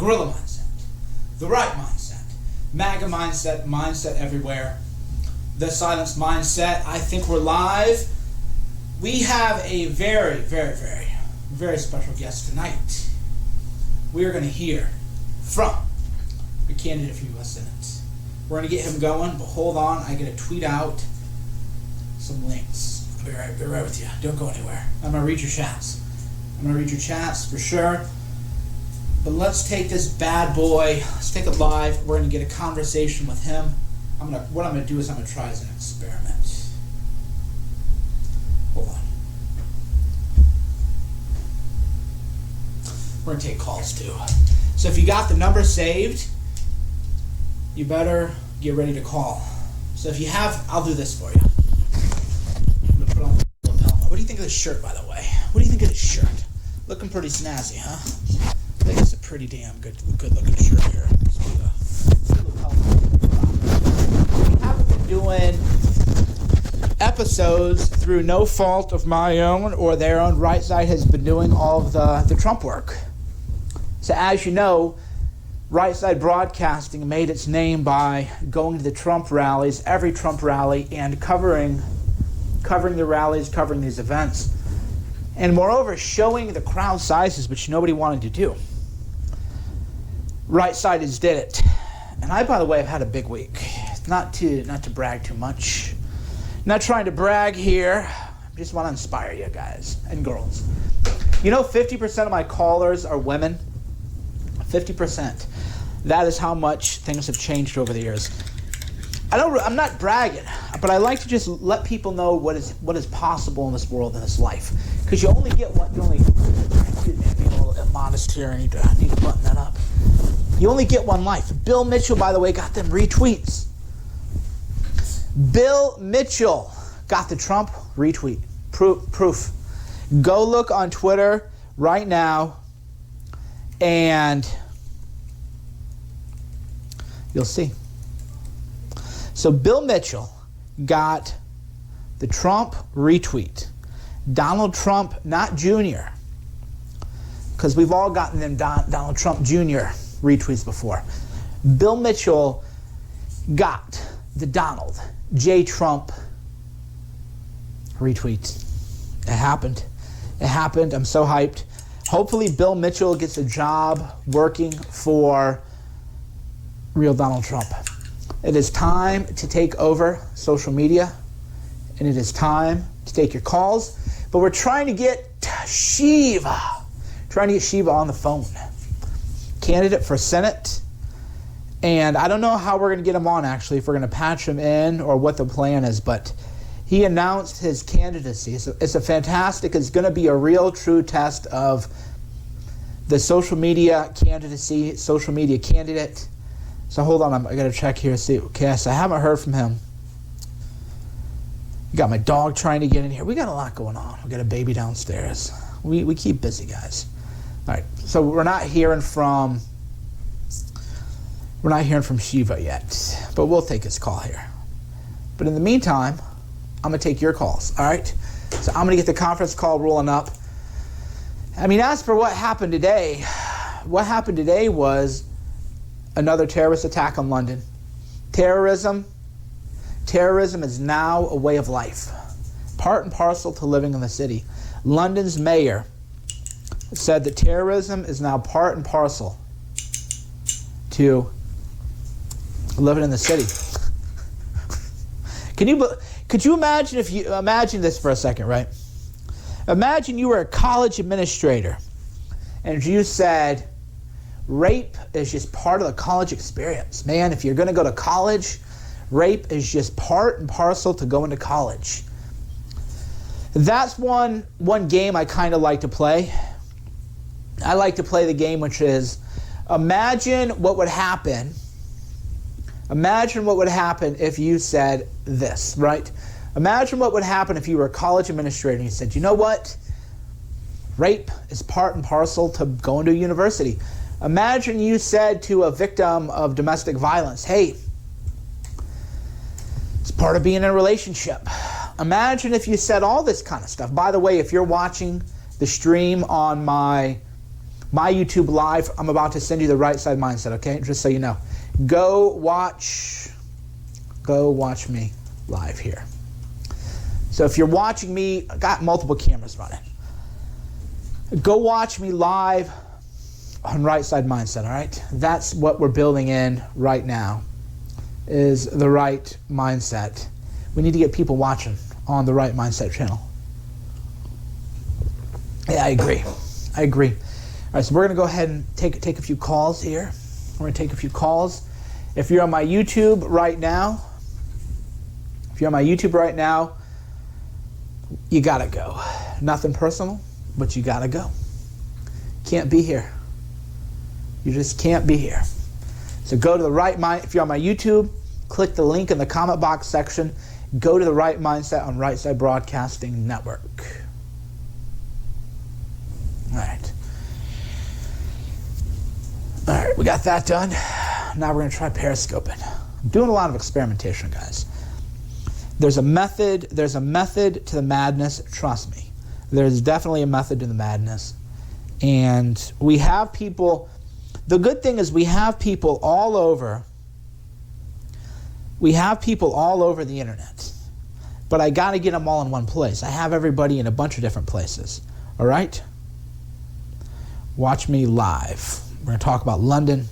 guerrilla mindset, the right mindset, MAGA mindset, mindset everywhere, the silence mindset. I think we're live. We have a very, very, very, very special guest tonight. We are going to hear from the candidate for U.S. Senate. We're going to get him going, but hold on. I got to tweet out some links. I'll be right with you. Don't go anywhere. I'm going to read your chats. For sure. But let's take this bad boy. Let's take it live. We're going to get a conversation with him. What I'm going to do is I'm going to try as an experiment. Hold on. We're going to take calls too. So if you got the number saved, you better get ready to call. So if you have, I'll do this for you. I'm going to put on the lapel. What do you think of this shirt, by the way? What do you think of this shirt? Looking pretty snazzy, huh? I think it's a pretty damn good looking shirt here. We haven't been doing episodes through no fault of my own or their own. Right Side has been doing all of the Trump work. So as you know, Right Side Broadcasting made its name by going to the Trump rallies, every Trump rally, and covering the rallies, covering these events. And moreover, showing the crowd sizes, which nobody wanted to do. Right Side has did it. And I, by the way, have had a big week. Not to brag too much. Not trying to brag here. I just want to inspire you guys and girls. You know, 50% of my callers are women. 50%. That is how much things have changed over the years. I'm not bragging, but I like to just let people know what is possible in this world, in this life. Because you only get one. Excuse me, I'm being a little immodest here. I need to button that up. You only get one life. Bill Mitchell, by the way, got them retweets. Bill Mitchell got the Trump retweet. Proof. Go look on Twitter right now, and you'll see. So Bill Mitchell got the Trump retweet. Donald Trump, not Jr., because we've all gotten them Donald Trump Jr. retweets before. Bill Mitchell got the Donald J. Trump retweet. It happened. I'm so hyped. Hopefully Bill Mitchell gets a job working for real Donald Trump. It is time to take over social media, and it is time to take your calls. But we're trying to get Shiva on the phone. Candidate for Senate. And I don't know how we're going to get him on, actually, if we're going to patch him in or what the plan is, but he announced his candidacy. So it's going to be a real true test of the social media candidacy, social media candidate. So hold on, I got to check here, see. Okay, so I haven't heard from him. We got my dog trying to get in here. We got a lot going on. We got a baby downstairs. We keep busy, guys. All right, so we're not hearing from Shiva yet, but we'll take his call here. But in the meantime, I'm going to take your calls, all right? So I'm going to get the conference call rolling up. I mean, as for what happened today was another terrorist attack on London. Terrorism is now a way of life, part and parcel to living in the city. London's mayor said that terrorism is now part and parcel to living in the city. Could you imagine this for a second, right? Imagine you were a college administrator and you said, rape is just part of the college experience. Man, if you're going to go to college, rape is just part and parcel to going to college. That's one game I kind of like to play. I like to play the game which is, imagine what would happen if you said this, right? Imagine what would happen if you were a college administrator and you said, you know what? Rape is part and parcel to going to a university. Imagine you said to a victim of domestic violence, hey, it's part of being in a relationship. Imagine if you said all this kind of stuff. By the way, if you're watching the stream on my my YouTube live. I'm about to send you the Right Side Mindset, okay? Just so you know. Go watch me live here. So if you're watching me, I got multiple cameras running. Go watch me live on Right Side Mindset, all right? That's what we're building in right now, is the right mindset. We need to get people watching on the Right Mindset channel. Yeah, I agree. All right, so we're going to go ahead and take a few calls here. We're going to take a few calls. If you're on my YouTube right now, you got to go. Nothing personal, but you got to go. Can't be here. You just can't be here. So go to the Right Mind. If you're on my YouTube, click the link in the comment box section. Go to the Right Mindset on Right Side Broadcasting Network. All right, we got that done. Now we're going to try periscoping. I'm doing a lot of experimentation, guys. There's a method to the madness, trust me. There's definitely a method to the madness. And we have people, the good thing is we have people all over the internet. But I got to get them all in one place. I have everybody in a bunch of different places. All right? Watch me live. We're going to talk about London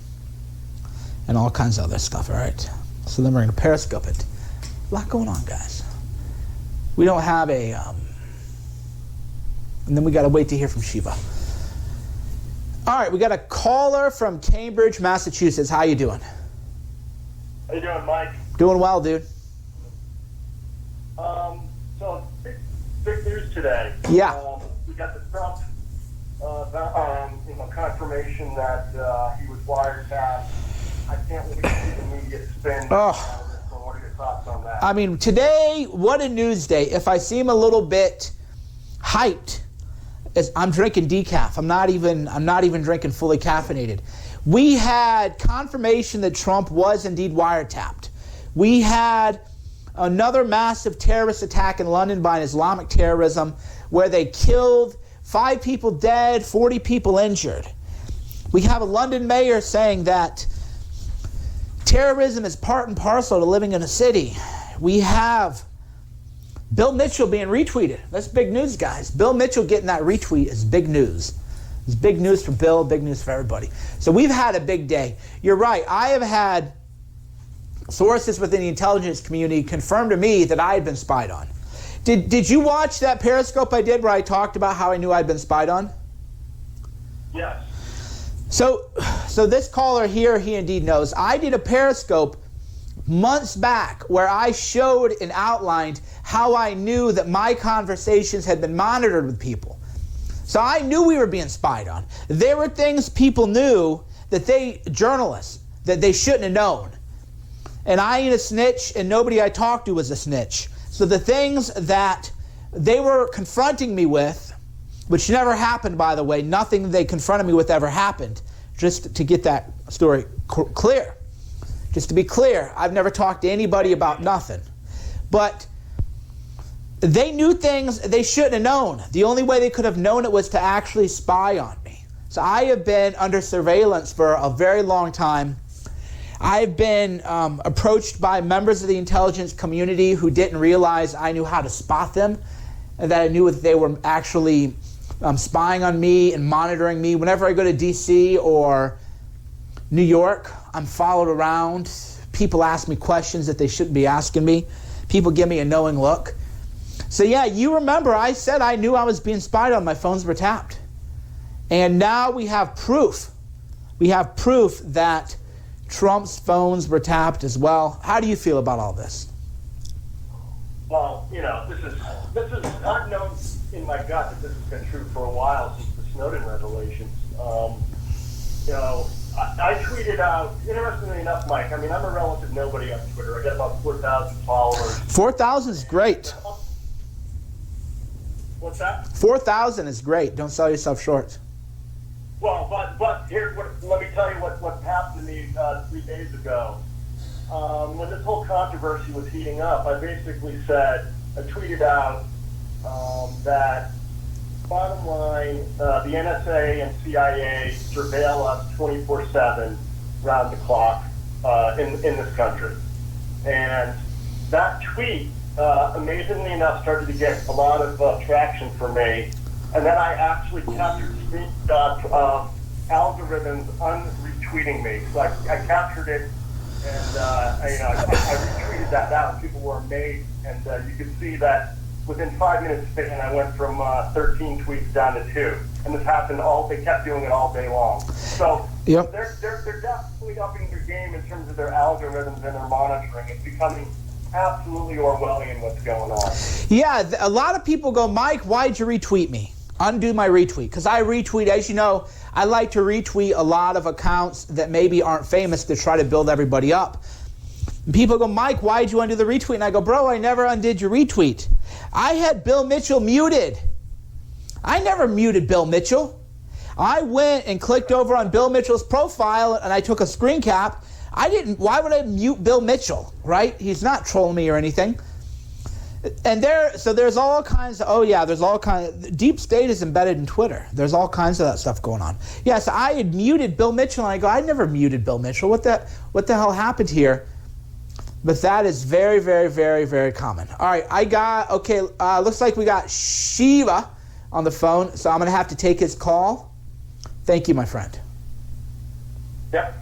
and all kinds of other stuff, all right? So then we're going to periscope it. A lot going on, guys. We don't have a... and then we got to wait to hear from Shiva. All right, we got a caller from Cambridge, Massachusetts. How you doing? How you doing, Mike? Doing well, dude. So, big news today. Yeah. We got the Trump confirmation that he was wiretapped. I can't wait to see the media spin. Oh. What are your thoughts on that? I mean, today, what a news day. If I seem a little bit hyped, I'm drinking decaf. I'm not even drinking fully caffeinated. We had confirmation that Trump was indeed wiretapped. We had another massive terrorist attack in London by an Islamic terrorism where they killed 5 people dead, 40 people injured. We have a London mayor saying that terrorism is part and parcel to living in a city. We have Bill Mitchell being retweeted. That's big news, guys. Bill Mitchell getting that retweet is big news. It's big news for Bill, big news for everybody. So we've had a big day. You're right. I have had sources within the intelligence community confirm to me that I had been spied on. Did you watch that Periscope I did where I talked about how I knew I'd been spied on? Yes. So this caller here, he indeed knows. I did a Periscope months back where I showed and outlined how I knew that my conversations had been monitored with people. So I knew we were being spied on. There were things people knew that journalists, that they shouldn't have known. And I ain't a snitch, and nobody I talked to was a snitch. So the things that they were confronting me with, which never happened, by the way, nothing they confronted me with ever happened, just to get that story clear. Just to be clear, I've never talked to anybody about nothing. But they knew things they shouldn't have known. The only way they could have known it was to actually spy on me. So I have been under surveillance for a very long time. I've been approached by members of the intelligence community who didn't realize I knew how to spot them, and that I knew that they were actually spying on me and monitoring me. Whenever I go to D.C. or New York, I'm followed around. People ask me questions that they shouldn't be asking me. People give me a knowing look. So yeah, you remember I said I knew I was being spied on. My phones were tapped. And now we have proof. We have proof that Trump's phones were tapped as well. How do you feel about all this? Well, this is I've known in my gut that this has been true for a while since the Snowden revelations. I tweeted out, interestingly enough, Mike, I mean, I'm a relative nobody on Twitter. I got about 4,000 followers. 4,000 is great. What's that? 4,000 is great. Don't sell yourself short. Well, but here, let me tell you what happened to me 3 days ago. When this whole controversy was heating up, I basically said, I tweeted out that bottom line, the NSA and CIA surveil us 24/7, round the clock, in this country. And that tweet, amazingly enough, started to get a lot of traction for me. And then I actually captured screenshots of algorithms unretweeting me. So I captured it, and I retweeted that out, and people were amazed. And you could see that within 5 minutes span, I went from 13 tweets down to 2. And this happened they kept doing it all day long. So Yep. they're definitely upping their game in terms of their algorithms and their monitoring. It's becoming absolutely Orwellian what's going on. Yeah, a lot of people go, Mike, why'd you retweet me? Undo my retweet. Because I retweet, as you know, I like to retweet a lot of accounts that maybe aren't famous to try to build everybody up. And people go, Mike, why'd you undo the retweet? And I go, bro, I never undid your retweet. I had Bill Mitchell muted. I never muted Bill Mitchell. I went and clicked over on Bill Mitchell's profile and I took a screen cap. Why would I mute Bill Mitchell, right? He's not trolling me or anything. And there's all kinds of, deep state is embedded in Twitter. There's all kinds of that stuff going on. Yes, I had muted Bill Mitchell and I go, I never muted Bill Mitchell. What the hell happened here? But that is very, very, very, very common. All right, looks like we got Shiva on the phone, so I'm going to have to take his call. Thank you, my friend. Yep.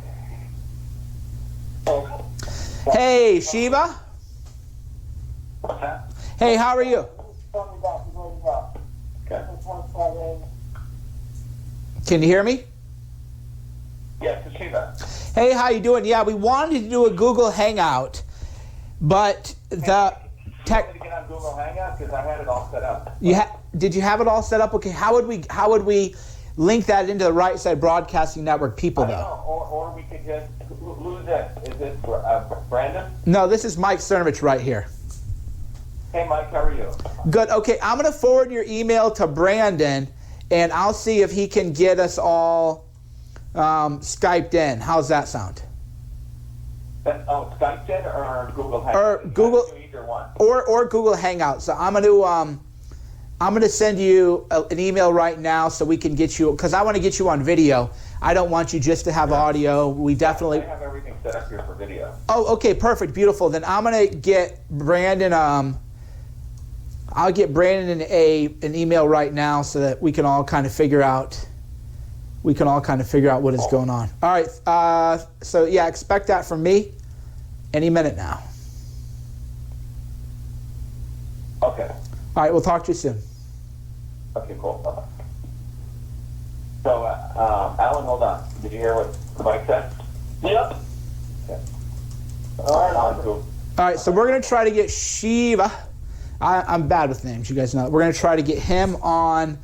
Hey, Shiva. What's that? Hey, how are you? Okay. Can you hear me? Yes, to see that. Hey, how you doing? Yeah, we wanted to do a Google Hangout, but the tech. To get on Google Hangout because I had it all set up. Did you have it all set up? Okay, how would we link that into the Right Side Broadcasting Network people, though? I don't know. Or we could just, who's this? Is this Brandon? No, this is Mike Cernovich right here. Hey, Mike, how are you? Good. Okay, I'm going to forward your email to Brandon, and I'll see if he can get us all Skyped in. How's that sound? Skyped in or Google Hangout? Or Google, either one. or Google Hangout. So I'm going to send you an email right now so we can get you, because I want to get you on video. I don't want you just to have audio. We definitely. I have everything set up here for video. Oh, okay, perfect, beautiful. Then I'm going to get Brandon. I'll get Brandon an email right now so that we can all kind of figure out. What is going on. All right. So yeah, expect that from me any minute now. Okay. All right. We'll talk to you soon. Okay, cool. Bye-bye. So, Alan, hold on. Did you hear what Mike said? Yep. Okay. All right, Alan, cool. All right. So we're going to try to get Shiva. I'm bad with names. You guys know. We're going to try to get him on.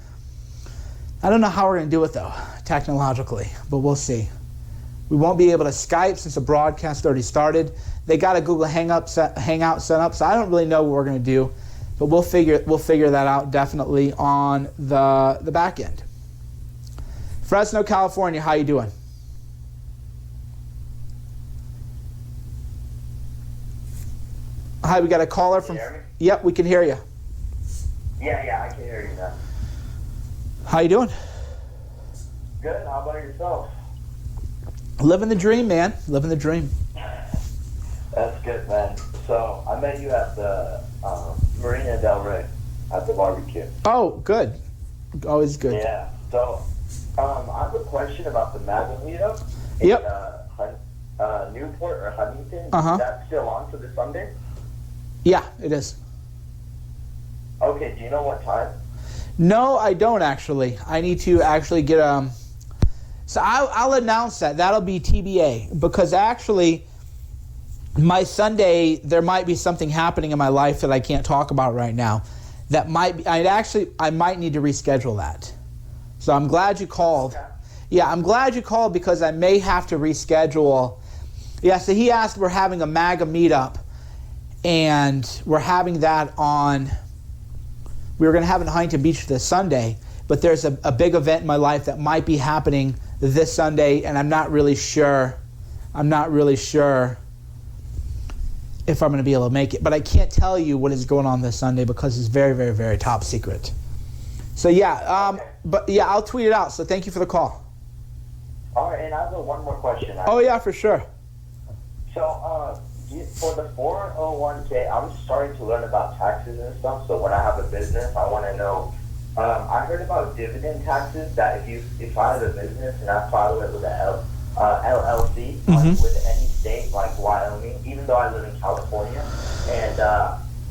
I don't know how we're going to do it, though, technologically, but we'll see. We won't be able to Skype since the broadcast already started. They got a Google Hangout set up, so I don't really know what we're going to do, but we'll figure that out definitely on the back end. Fresno, California, how you doing? Hi, we got a caller from. Can you hear me? Yep, we can hear you. Yeah, I can hear you now. How you doing? Good. How about yourself? Living the dream, man. Living the dream. That's good, man. So I met you at the Marina Del Rey at the barbecue. Oh, good. Always good. Yeah. So I have a question about the MAGA meetup in Yep. Newport or Huntington. Uh-huh. Is that still on for this Sunday? Yeah, it is. Okay. Do you know what time? No, I don't actually. I need to actually get So I'll announce that. That'll be TBA, because actually my Sunday there might be something happening in my life that I can't talk about right now. That might be, I might need to reschedule that. So I'm glad you called. Okay. Yeah, I'm glad you called because I may have to reschedule. Yeah, so he asked, we're having a MAGA meetup, and we're having that on. We were going to have it in Huntington Beach this Sunday, but there's a big event in my life that might be happening this Sunday, and I'm not really sure. If I'm going to be able to make it. But I can't tell you what is going on this Sunday because it's very, very, very top secret. So yeah, Okay. but yeah, I'll tweet it out. So thank you for the call. All right, and I have one more question. Oh yeah, for sure. So, for the 401k, I'm starting to learn about taxes and stuff. So when I have a business, I want to know. I heard about dividend taxes. That if I have a business and I file it with a LLC with any state like Wyoming, even though I live in California, and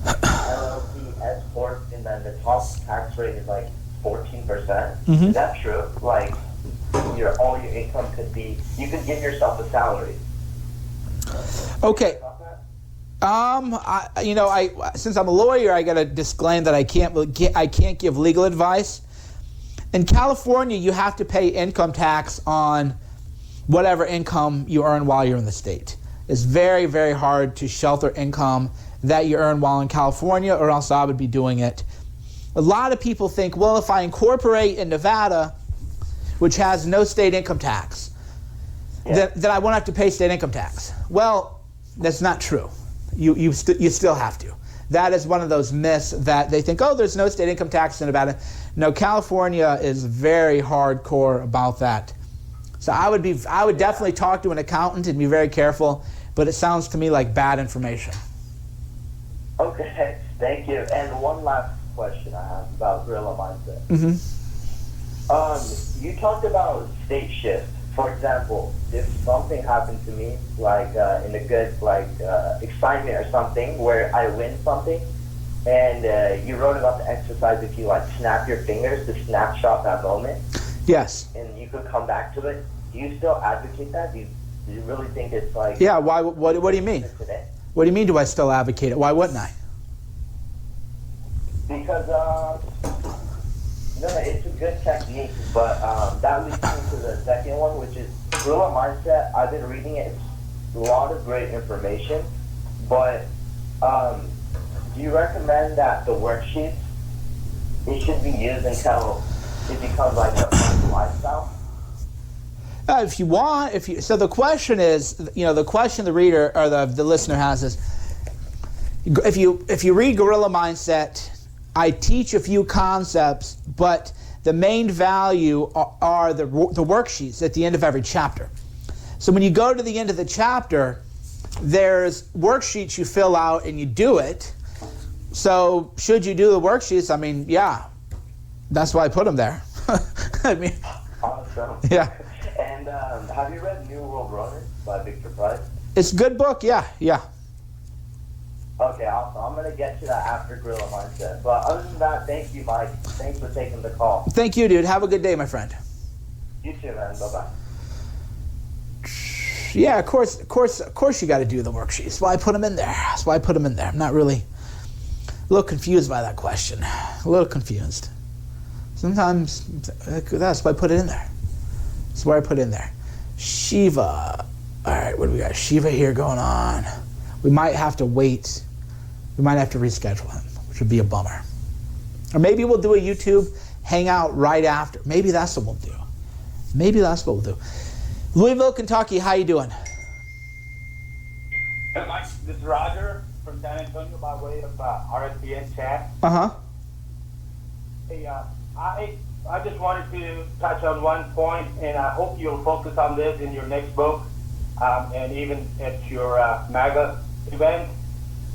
LLC S corp, and then the top tax rate is like 14%. Is that true? Like all your income could be, you could give yourself a salary. Okay. Since I'm a lawyer, I got to disclaim that I can't give legal advice. In California, you have to pay income tax on whatever income you earn while you're in the state. It's very, very hard to shelter income that you earn while in California, or else I would be doing it. A lot of people think, well, if I incorporate in Nevada, which has no state income tax, then I won't have to pay state income tax. Well, that's not true. You still have to. That is one of those myths that they think, oh, there's no state income tax in Nevada. No, California is very hardcore about that. So I would definitely talk to an accountant and be very careful, but it sounds to me like bad information. Okay, thank you. And one last question I have about Gorilla Mindset. You talked about state shift. For example, if something happened to me, like in a good excitement or something, where I win something, and you wrote about the exercise if you snap your fingers to snapshot that moment. Yes. And you could come back to it. Do you still advocate that? Do you really think it's like? Yeah. Why? What do you mean? Today? What do you mean? Do I still advocate it? Why wouldn't I? Because no, it's a good technique, but that leads me to the second one, which is Gorilla Mindset. I've been reading it. It's a lot of great information, but do you recommend that the worksheets, it should be used until it becomes like a lifestyle? If you want, so the question is, the question the reader or the listener has is, if you read Gorilla Mindset, I teach a few concepts, but the main value are the worksheets at the end of every chapter. So when you go to the end of the chapter, there's worksheets you fill out and you do it. So should you do the worksheets? I mean, yeah, that's why I put them there. I mean, awesome. Yeah. And have you read New World Runner by Victor Price? It's a good book, yeah. Okay, awesome. I'm going to get to that after Gorilla Mindset. But other than that, thank you, Mike. Thanks for taking the call. Thank you, dude. Have a good day, my friend. You too, man. Bye-bye. Yeah, of course you got to do the worksheets. That's why I put them in there. I'm not really a little confused by that question. A little confused. Sometimes that's why I put it in there. That's why I put it in there. Shiva. All right, what do we got? Shiva here going on. We might have to wait. We might have to reschedule him, which would be a bummer. Or maybe we'll do a YouTube hangout right after. Maybe that's what we'll do. Louisville, Kentucky, how you doing? Hey, Mike, this is Roger from San Antonio by way of RSPN chat. Uh-huh. Hey, I just wanted to touch on one point, and I hope you'll focus on this in your next book, and even at your MAGA event.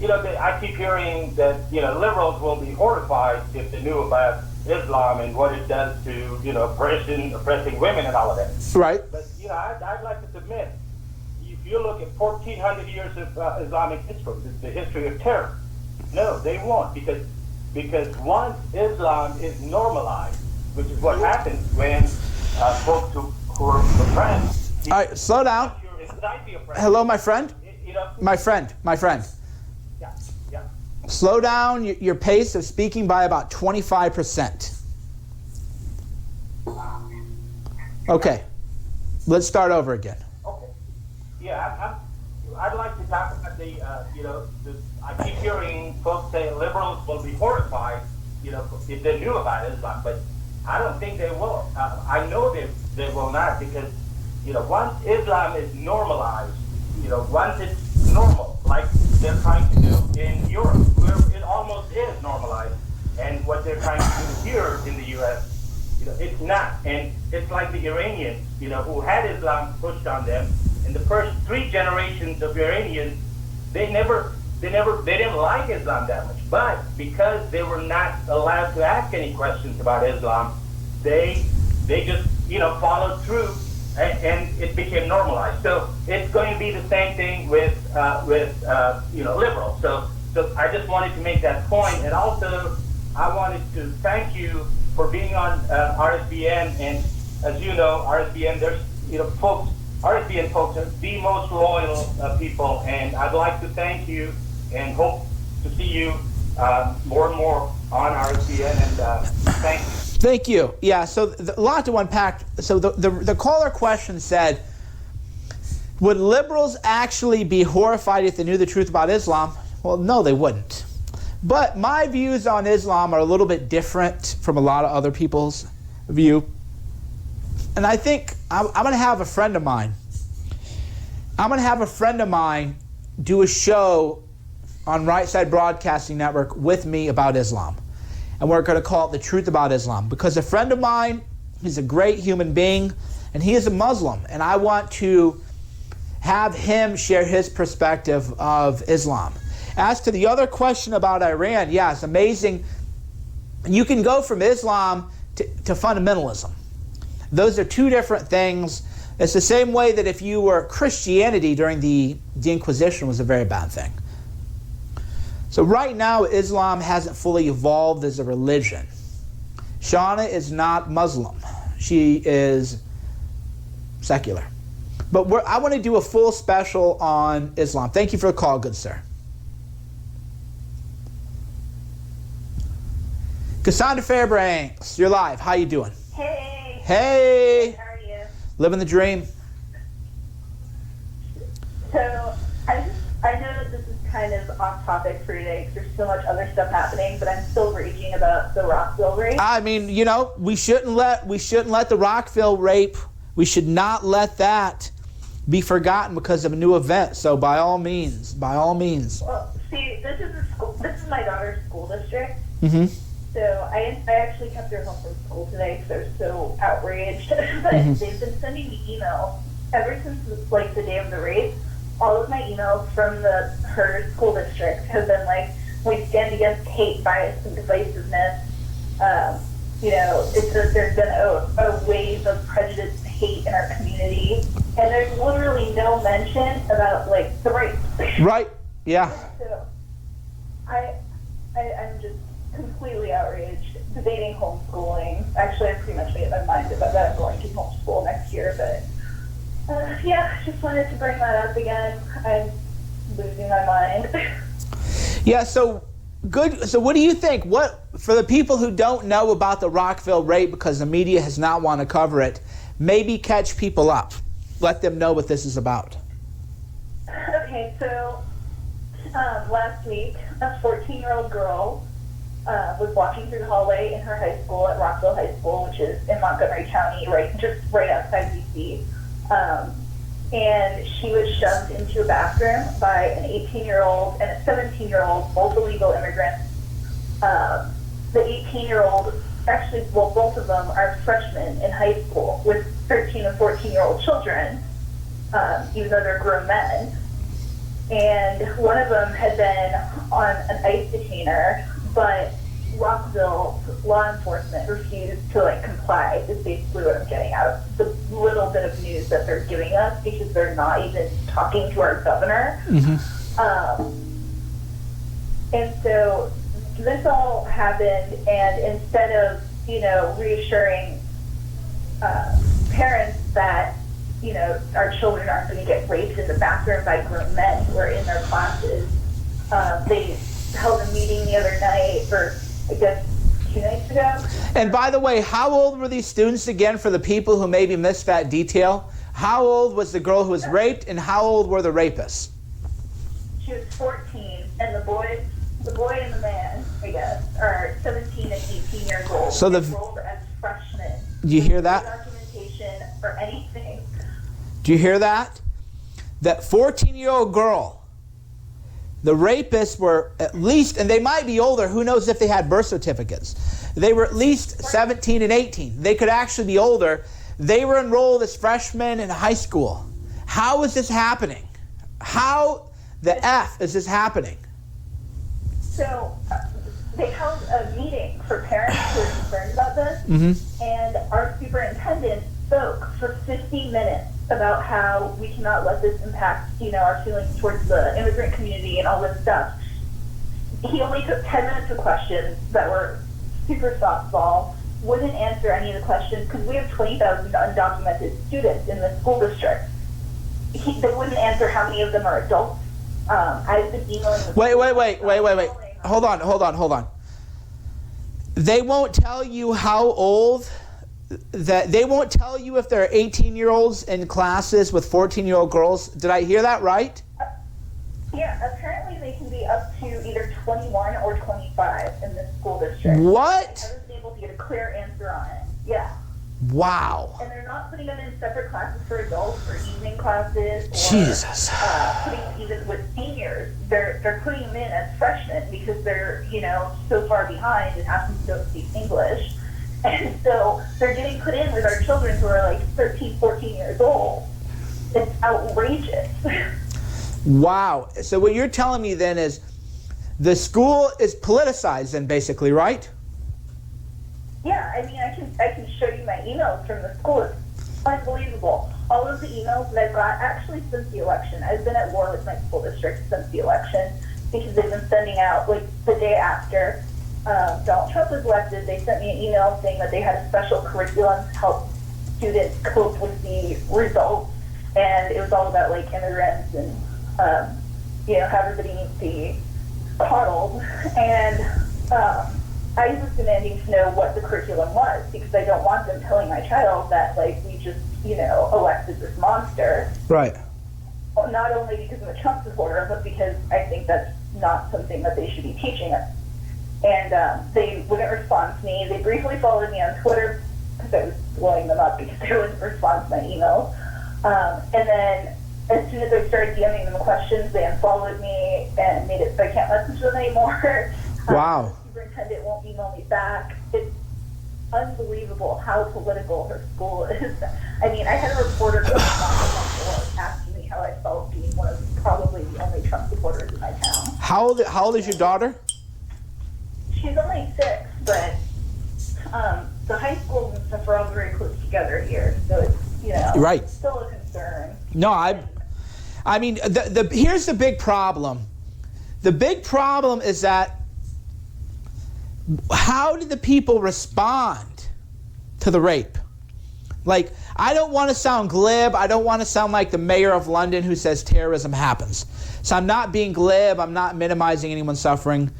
I keep hearing that, liberals will be horrified if they knew about Islam and what it does to, oppressing women and all of that. Right. But, I'd like to submit, if you look at 1,400 years of Islamic history, the history of terror, no, they won't, because once Islam is normalized, which is what happens when folks who are oppressed. All right, slow down. Hello, my friend. My friend. Yeah. Slow down your pace of speaking by about 25%. Okay. Let's start over again. Okay. Yeah, I'd like to talk about I keep hearing folks say liberals will be horrified, if they knew about Islam, but I don't think they will. I know they will not, because, once Islam is normalized, once it's normal, like they're trying to do in Europe, where it almost is normalized, and what they're trying to do here in the U.S. It's not. And it's like the Iranians, who had Islam pushed on them. In the first 3 generations of Iranians, they didn't like Islam that much. But because they were not allowed to ask any questions about Islam, they just followed through, and it became normalized. So it's going to be the same thing with liberals. So I just wanted to make that point, and also I wanted to thank you for being on RSBN. And as you know, RSBN, there's RSBN folks are the most loyal people, and I'd like to thank you and hope to see you more and more on RSBN. And thank you. Thank you. Yeah, so a lot to unpack. So the caller question said, would liberals actually be horrified if they knew the truth about Islam? Well, no, they wouldn't. But my views on Islam are a little bit different from a lot of other people's view. And I think I'm going to have a friend of mine. Do a show on Right Side Broadcasting Network with me about Islam. And we're going to call it The Truth About Islam. Because a friend of mine, he's a great human being, and he is a Muslim. And I want to have him share his perspective of Islam. As to the other question about Iran, yeah, it's amazing. You can go from Islam to fundamentalism. Those are 2 different things. It's the same way that if you were Christianity during the Inquisition was a very bad thing. So right now, Islam hasn't fully evolved as a religion. Shauna is not Muslim. She is secular. But I want to do a full special on Islam. Thank you for the call, good sir. Cassandra Fairbanks, you're live. How you doing? Hey. Hey. How are you? Living the dream. So I know that this is kind of off topic for today because there's so much other stuff happening, but I'm still raging about the Rockville rape. I mean, we shouldn't let the Rockville rape. We should not let that be forgotten because of a new event. So by all means. Well, see, this is my daughter's school district. Mm-hmm. So I actually kept her home from school today because I was so outraged. But they've been sending me emails ever since the day of the rape. All of my emails from her school district have been like, we stand against hate, bias, and divisiveness. There's been a wave of prejudice and hate in our community, and there's literally no mention about the rape. Right. Yeah. So I'm just completely outraged. Debating homeschooling. Actually, I pretty much made my mind about that. I'm going to homeschool next year, but just wanted to bring that up again. I'm losing my mind. Yeah, so good. So what do you think? What, for the people who don't know about the Rockville rape because the media has not want to cover it, maybe catch people up. Let them know what this is about. Okay, so last week, a 14-year-old girl was walking through the hallway in her high school at Rockville High School, which is in Montgomery County, just right outside D.C., and she was shoved into a bathroom by an 18-year-old and a 17-year-old, both illegal immigrants. The 18-year-old, both of them are freshmen in high school with 13 and 14-year-old children, even though they're grown men. And one of them had been on an ICE detainer, but Rockville law enforcement refused to comply is basically what I'm getting out of the little bit of news that they're giving us because they're not even talking to our governor. Mm-hmm. And so this all happened, and instead of reassuring parents that our children aren't going to get raped in the bathroom by grown men who are in their classes, they held a meeting the other night, or I guess 2 nights ago. And by the way, how old were these students again for the people who maybe missed that detail? How old was the girl who was raped, and how old were the rapists? She was 14, and the boy and the man, I guess, are 17 and 18 years old. So the enrolled as freshmen. Do you hear that? No documentation or anything. Do you hear that? That 14-year-old girl The rapists were at least, and they might be older, who knows if they had birth certificates. They were at least 17 and 18. They could actually be older. They were enrolled as freshmen in high school. How is this happening? How the F is this happening? So they held a meeting for parents who were concerned about this, and our superintendent spoke for 50 minutes about how we cannot let this impact, our feelings towards the immigrant community and all this stuff. He only took 10 minutes of questions that were super softball, wouldn't answer any of the questions because we have 20,000 undocumented students in the school district. They wouldn't answer how many of them are adults. I've been emailing with Wait. Hold on. They won't tell you how old, that they won't tell you if there are 18-year-olds in classes with 14-year-old girls. Did I hear that right? Yeah, apparently they can be up to either 21 or 25 in this school district. What? I wasn't able to get a clear answer on it. Yeah. Wow. And they're not putting them in separate classes for adults or evening classes or Jesus. putting even with seniors. They're putting them in as freshmen because they're, so far behind and happen to don't speak English. And so they're getting put in with our children who are like 13, 14 years old. It's outrageous. Wow. So what you're telling me then is the school is politicized then basically, right? Yeah, I mean, I can show you my emails from the school. It's unbelievable. All of the emails that I've got, actually since the election, I've been at war with my school district since the election because they've been sending out, like, the day after Donald Trump was elected, they sent me an email saying that they had a special curriculum to help students cope with the results, and it was all about, like, immigrants and, how everybody needs to be coddled, and I was demanding to know what the curriculum was because I don't want them telling my child that, like, we just, elected this monster. Right. Well, not only because I'm a Trump supporter, but because I think that's not something that they should be teaching us. And they wouldn't respond to me. They briefly followed me on Twitter because I was blowing them up because they wouldn't respond to my emails. And then as soon as I started DMing them questions, they unfollowed me and made it so I can't message them anymore. Wow. The superintendent won't email me back. It's unbelievable how political her school is. I mean, I had a reporter come on asking me how I felt being one of probably the only Trump supporters in my town. How old is your daughter? She's only 6, but the high schools and stuff are all very close together here, so it's, Right. still a concern. No, I mean, here's the big problem. The big problem is that how did the people respond to the rape? Like, I don't want to sound glib. I don't want to sound like the mayor of London who says terrorism happens. So I'm not being glib. I'm not minimizing anyone's suffering.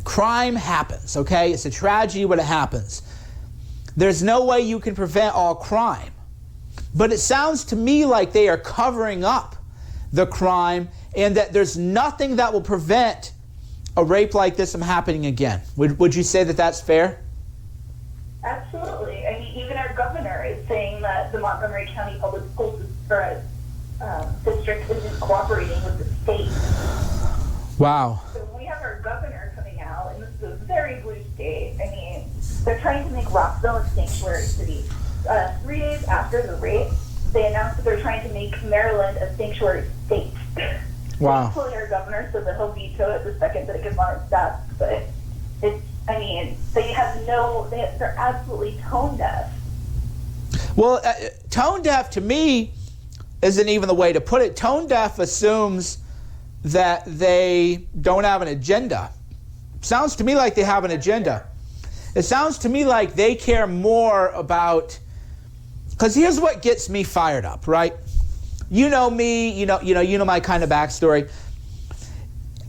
Crime happens, okay? It's a tragedy when it happens. There's no way you can prevent all crime. But it sounds to me like they are covering up the crime and that there's nothing that will prevent a rape like this from happening again. Would you say that that's fair? Absolutely. I mean, even our governor is saying that the Montgomery County Public Schools district isn't cooperating with the state. Wow. So we have our governor coming out, and this is a very blue state. I mean, they're trying to make Rockville a sanctuary city. 3 days after the rape, they announced that they're trying to make Maryland a sanctuary state. Wow. Thankfully, our governor said that he'll veto it the second that it gets on his desk, but they're absolutely tone deaf. Well, tone deaf to me isn't even the way to put it. Tone deaf assumes that they don't have an agenda. Sounds to me like they have an agenda. It sounds to me like they care more about, because here's what gets me fired up, right? You know me, you know my kind of backstory.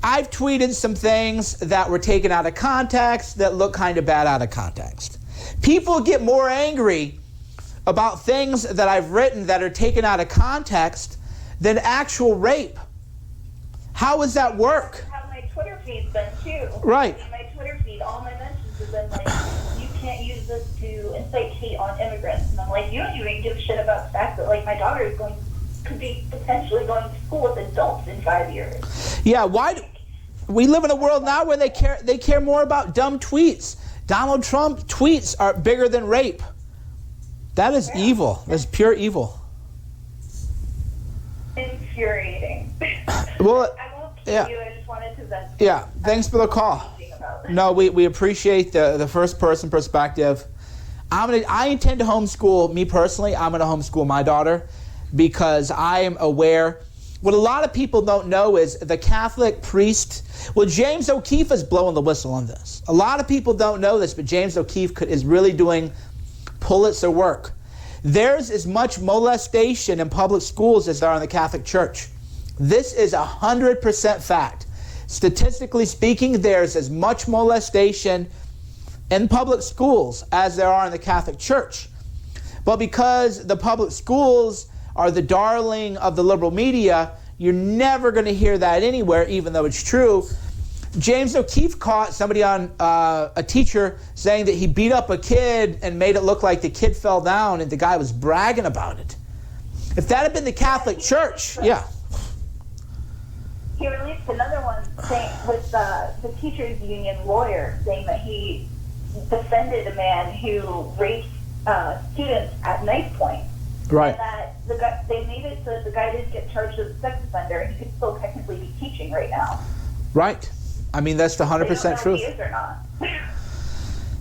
I've tweeted some things that were taken out of context that look kind of bad out of context. People get more angry about things that I've written that are taken out of context than actual rape. How does that work? How my Twitter feed's been too. Right. In my Twitter feed, all my mentions have been like, you can't use this to incite hate on immigrants. And I'm like, you don't even give a shit about the fact that, like, my daughter is going could be potentially going to school with adults in 5 years. Yeah, we live in a world now where they care more about dumb tweets. Donald Trump tweets are bigger than rape. That is evil. That's pure evil. Infuriating. Well, I won't keep yeah. you. I just wanted to vent. Yeah, thanks for the call. No, we appreciate the first person perspective. I intend to homeschool, me personally, I'm going to homeschool my daughter because I am aware. What a lot of people don't know is the Catholic priest, well, James O'Keefe is blowing the whistle on this. A lot of people don't know this, but James O'Keefe is really doing Pulitzer work. There's as much molestation in public schools as there are in the Catholic Church. This is 100% fact. Statistically speaking, there's as much molestation in public schools as there are in the Catholic Church. But because the public schools are the darling of the liberal media, you're never going to hear that anywhere, even though it's true. James O'Keefe caught somebody on a teacher saying that he beat up a kid and made it look like the kid fell down and the guy was bragging about it. If that had been the Catholic Church, yeah. He released another one saying, with the teachers union lawyer saying that he defended a man who raped students at knife point. Right. And that they made it so that the guy didn't get charged as a sex offender and he could still technically be teaching right now. Right. I mean, that's the 100% truth. If he is or not.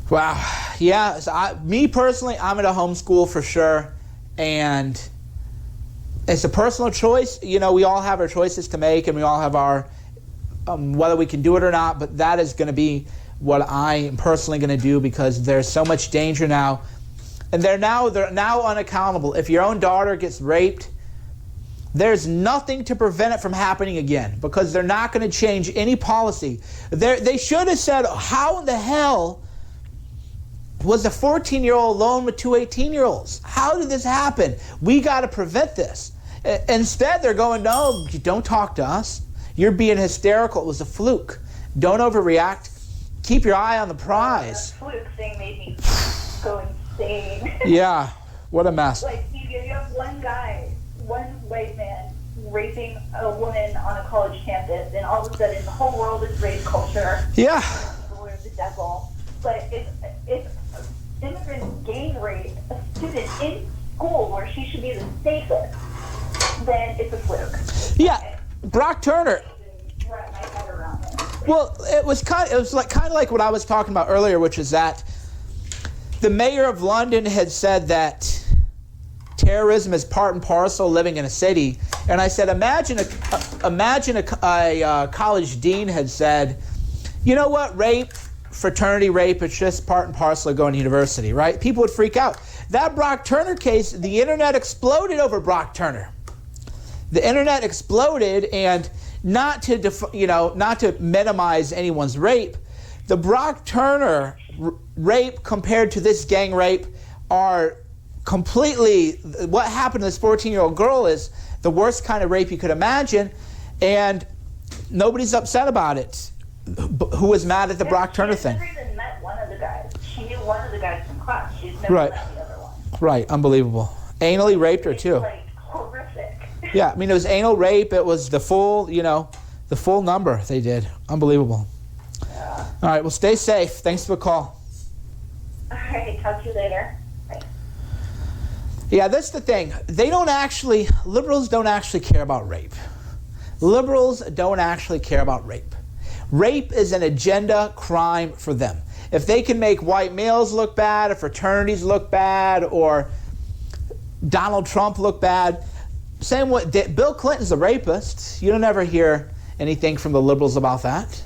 Wow. Yeah. So me personally, I'm going to homeschool for sure. And it's a personal choice. You know, we all have our choices to make and we all have our, whether we can do it or not, but that is going to be what I am personally going to do because there's so much danger now. And they're now unaccountable. If your own daughter gets raped, there's nothing to prevent it from happening again because they're not going to change any policy. They should have said, how in the hell was a 14-year-old alone with two 18-year-olds? How did this happen? We got to prevent this. Instead, they're going, no, don't talk to us. You're being hysterical. It was a fluke. Don't overreact. Keep your eye on the prize. The fluke thing made me go insane. Yeah, what a mess. Like, you have one guy, one white man, raping a woman on a college campus, and all of a sudden the whole world is rape culture. Yeah. People are the devil. But if immigrant gang rape a student in school where she should be the safest, then it's a fluke. Yeah, Brock Turner. Wrap my head around it. Well, it was kind of like what I was talking about earlier, which is that the mayor of London had said that terrorism is part and parcel living in a city, and I said, imagine a college dean had said, you know what, fraternity rape, it's just part and parcel of going to university, right? People would freak out. That Brock Turner case, the internet exploded over Brock Turner. The internet exploded, and not to minimize anyone's rape, the Brock Turner rape compared to this gang rape are completely, what happened to this 14-year-old girl is the worst kind of rape you could imagine, and nobody's upset about it. Who was mad at the Brock Turner thing? She's never even met one of the guys. She knew one of the guys from class. She's never met the other one. Right, unbelievable. Anally raped her too. It's like horrific. Yeah, I mean, it was anal rape. It was the full number they did. Unbelievable. Yeah. All right, well, stay safe. Thanks for the call. All right, talk to you later. Bye. Yeah, that's the thing. Liberals don't actually care about rape. Liberals don't actually care about rape. Rape is an agenda crime for them. If they can make white males look bad, or fraternities look bad, or Donald Trump look bad, same way, Bill Clinton's a rapist. You don't ever hear anything from the liberals about that.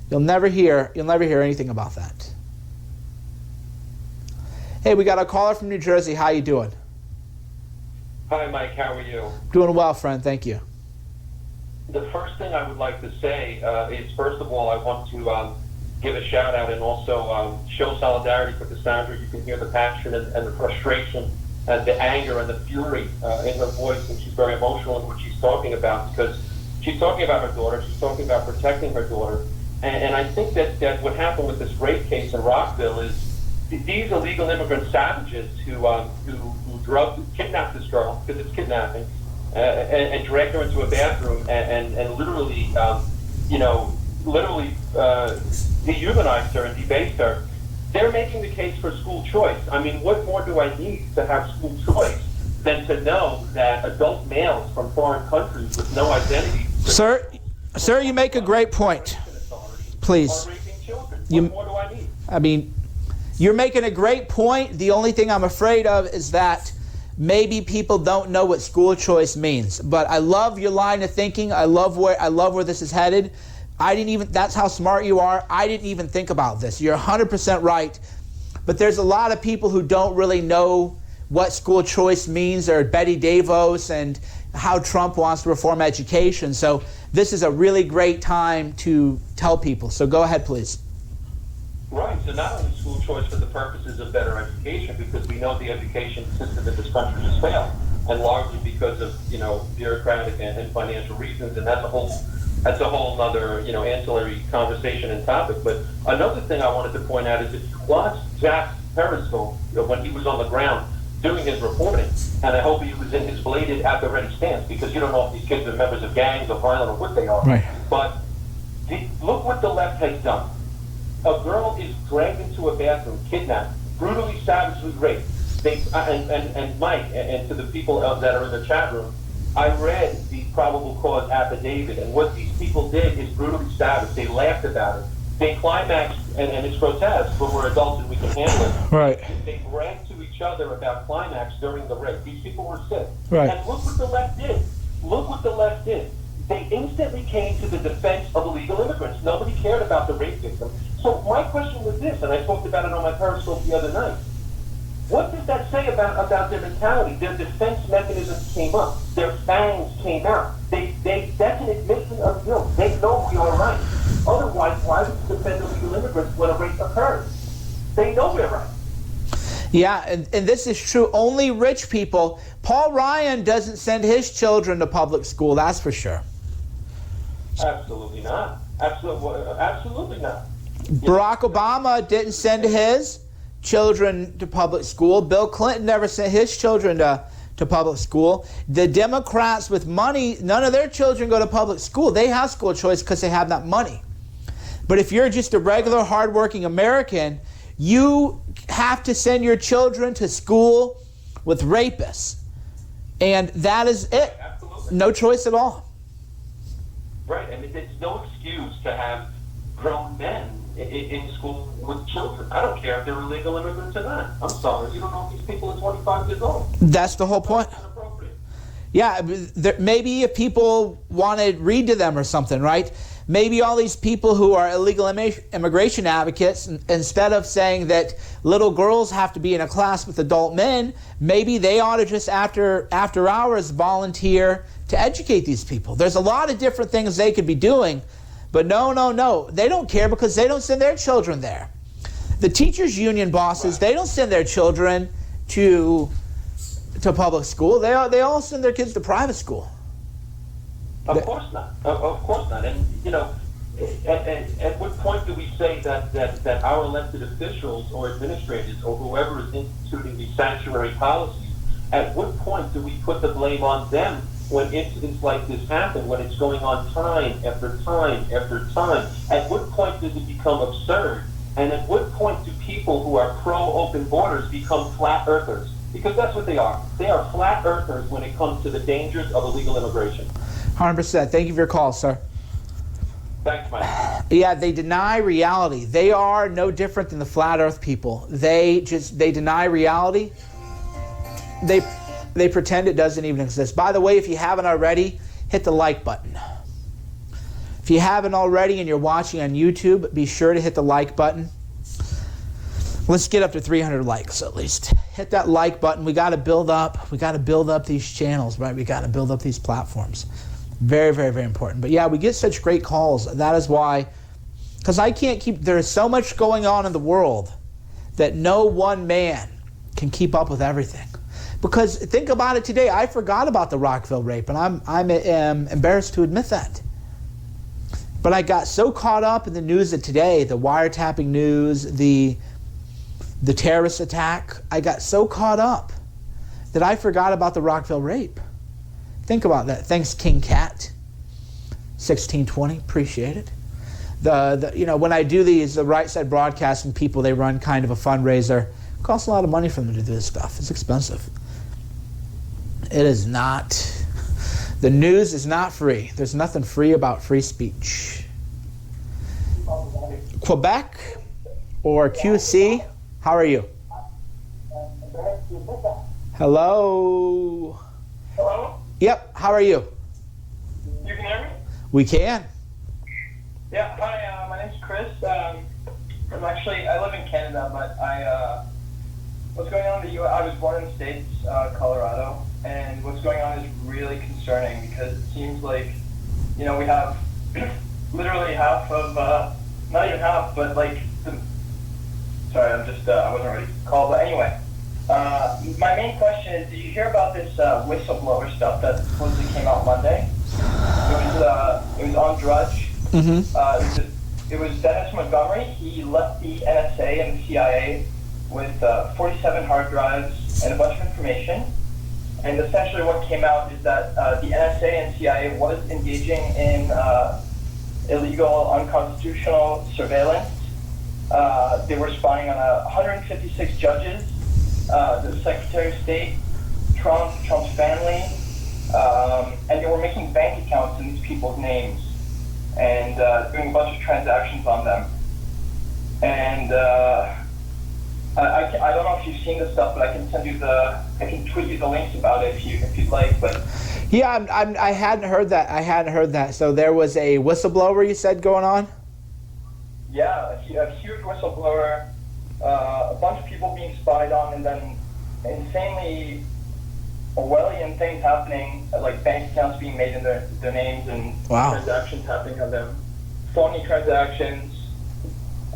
You'll never hear anything about that. Hey, we got a caller from New Jersey. How you doing? Hi, Mike. How are you? Doing well, friend. Thank you. The first thing I would like to say is, first of all, I want to give a shout out and also show solidarity for Cassandra. You can hear the passion and the frustration and the anger and the fury in her voice, and she's very emotional in what she's talking about, because she's talking about her daughter, she's talking about protecting her daughter, and I think that what happened with this rape case in Rockville is these illegal immigrant savages who kidnapped this girl, because it's kidnapping, and dragged her into a bathroom and literally, dehumanized her and debased her. They're making the case for school choice. I mean, what more do I need to have school choice than to know that adult males from foreign countries with no identity... Sir, you make a great point. Please. ...are raping children. What more do I need? I mean, you're making a great point. The only thing I'm afraid of is that maybe people don't know what school choice means. But I love your line of thinking. I love where this is headed. That's how smart you are. I didn't even think about this. You're 100% right. But there's a lot of people who don't really know what school choice means. They're Betty Davos and how Trump wants to reform education. So this is a really great time to tell people. So go ahead, please. Right. So not only school choice for the purposes of better education, because we know the education system in this country has failed, and largely because of bureaucratic and financial reasons, and that's a whole other ancillary conversation and topic. But another thing I wanted to point out is if you watch Jack's Periscope when he was on the ground doing his reporting, and I hope he was in his bladed at the ready stance, because you don't know if these kids are members of gangs or violent or what they are. Right. But look what the left has done. A girl is dragged into a bathroom, kidnapped, brutally, savagely raped. And Mike, and to the people that are in the chat room, I read the probable cause affidavit, and what these people did is brutally savage. They laughed about it. They climaxed, and it's grotesque, but we're adults and we can handle it. Right. They bragged to each other about climax during the rape. These people were sick. Right. And look what the left did. Look what the left did. They instantly came to the defense of illegal immigrants. Nobody cared about the rape victim. So my question was this, and I talked about it on my Periscope the other night. What does that say about their mentality? Their defense mechanisms came up. Their fangs came out. That's an admission of guilt. They know we are right. Otherwise, why would you defend illegal immigrants when a rape occurs? They know we're right. Yeah, and this is true. Only rich people. Paul Ryan doesn't send his children to public school, that's for sure. Absolutely not. Absolutely not. Barack Obama didn't send his children to public school. Bill Clinton never sent his children to public school. The Democrats with money, none of their children go to public school. They have school choice because they have that money. But if you're just a regular, hardworking American, you have to send your children to school with rapists. And that is it. Absolutely. No choice at all. Right, and it's no excuse to have grown men in school with children. I don't care if they're illegal immigrants or not. I'm sorry, you don't know if these people are 25 years old. That's the whole point. That's inappropriate. Yeah, maybe if people want to read to them or something, right? Maybe all these people who are illegal immigration advocates, instead of saying that little girls have to be in a class with adult men, maybe they ought to just after hours volunteer to educate these people. There's a lot of different things they could be doing, but no. They don't care because they don't send their children there. The teachers' union bosses, they don't send their children to public school. They all send their kids to private school. Of course not. Of course not. And, at what point do we say that our elected officials or administrators or whoever is instituting these sanctuary policies, at what point do we put the blame on them when incidents like this happen, when it's going on time after time after time? At what point does it become absurd? And at what point do people who are pro-open borders become flat earthers? Because that's what they are. They are flat earthers when it comes to the dangers of illegal immigration. 100%. Thank you for your call, sir. Thanks, Mike. Yeah, they deny reality. They are no different than the flat earth people. They deny reality. They pretend it doesn't even exist. By the way, if you haven't already, hit the like button. If you haven't already and you're watching on YouTube, be sure to hit the like button. Let's get up to 300 likes at least. Hit that like button. We got to build up. We got to build up these channels, right? We got to build up these platforms. Very, very, very important. But yeah, we get such great calls. That is why, because I can't keep, there is so much going on in the world that no one man can keep up with everything. Because think about it today. I forgot about the Rockville rape, and I'm embarrassed to admit that. But I got so caught up in the news of today, the wiretapping news, the terrorist attack. I got so caught up that I forgot about the Rockville rape. Think about that. Thanks, King Cat. 1620, appreciate it. When I do these, the Right Side Broadcasting people, they run kind of a fundraiser. It costs a lot of money for them to do this stuff. It's expensive. It is not. The news is not free. There's nothing free about free speech. Quebec or QC, how are you? Hello? Hello? Yep, how are you? You can hear me? We can. Yeah, hi, my name's Chris. I live in Canada, but what's going on in the U.S., I was born in the States, Colorado, and what's going on is really concerning because it seems like, we have literally half of, not even half, but like, sorry, I wasn't ready to call, but anyway, my main question is, did you hear about this whistleblower stuff that supposedly came out Monday? It was on Drudge. Mm-hmm. It was Dennis Montgomery. He left the NSA and the CIA with 47 hard drives and a bunch of information. And essentially what came out is that the NSA and CIA was engaging in illegal, unconstitutional surveillance. They were spying on 156 judges, the Secretary of State, Trump's family, and they were making bank accounts in these people's names and doing a bunch of transactions on them. And I don't know if you've seen this stuff, but I can tweet you the links about it if you'd like. But yeah, I hadn't heard that. So there was a whistleblower you said going on? Yeah, a huge whistleblower, a bunch of people being spied on, and then insanely Orwellian things happening, like bank accounts being made in their names and Wow. transactions happening on them, phony transactions.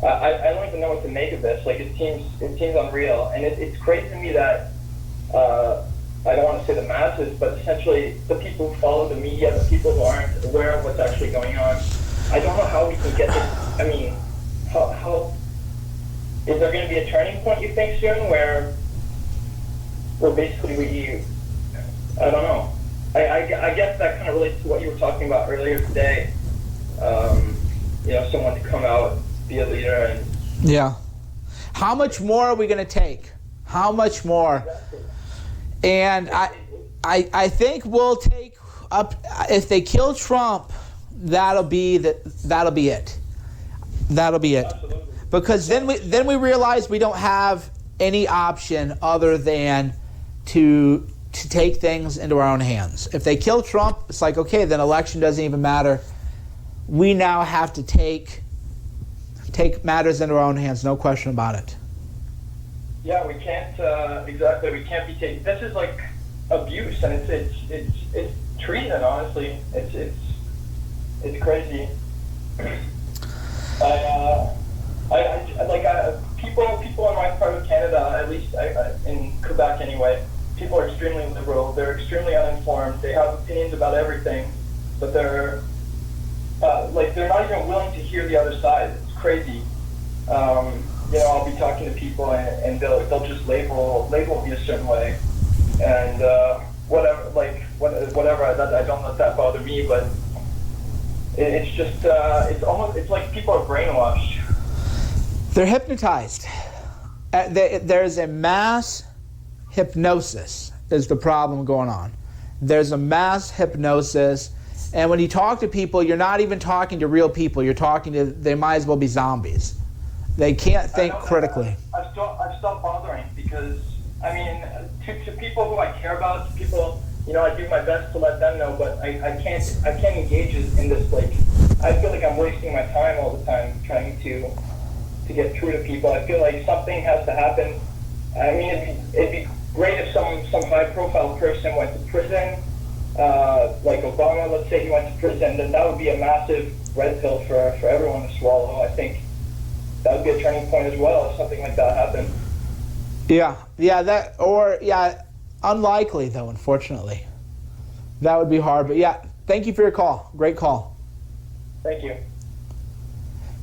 I don't even know what to make of this. Like it seems unreal, and it's crazy to me that I don't want to say the masses, but essentially the people who follow the media, the people who aren't aware of what's actually going on. I don't know how we can get this. I mean, how is there going to be a turning point? You think soon where basically I don't know. I guess that kind of relates to what you were talking about earlier today. Someone to come out, be a leader, and Yeah. How much more are we going to take? How much more? And I think we'll take up, if they kill Trump, that'll be it. That'll be it. absolutely. Because then we realize we don't have any option other than to take things into our own hands. If they kill Trump, it's like, okay, then election doesn't even matter. We now have to take matters into our own hands, no question about it. Yeah, we can't exactly. We can't be taking. This is like abuse, and it's treason. Honestly, it's crazy. People in my part of Canada, at least in Quebec anyway, people are extremely liberal. They're extremely uninformed. They have opinions about everything, but they're not even willing to hear the other side. It's crazy. I'll be talking to people and they'll just label me a certain way, and whatever. I don't let that bother me, but it's just it's like people are brainwashed. They're hypnotized. There's a mass hypnosis is the problem going on. There's a mass hypnosis, and when you talk to people, you're not even talking to real people. You're talking to, they might as well be zombies. They can't think critically. I've stopped bothering because, I mean, to people who I care about, to people, I do my best to let them know, but I can't engage in this, like, I feel like I'm wasting my time all the time trying to get through to people. I feel like something has to happen. I mean, it'd be great if some high-profile person went to prison, like Obama, let's say he went to prison, then that would be a massive red pill for everyone to swallow. I think that would be a turning point as well if something like that happened. Unlikely though, unfortunately. That would be hard, but yeah, thank you for your call. Great call. Thank you.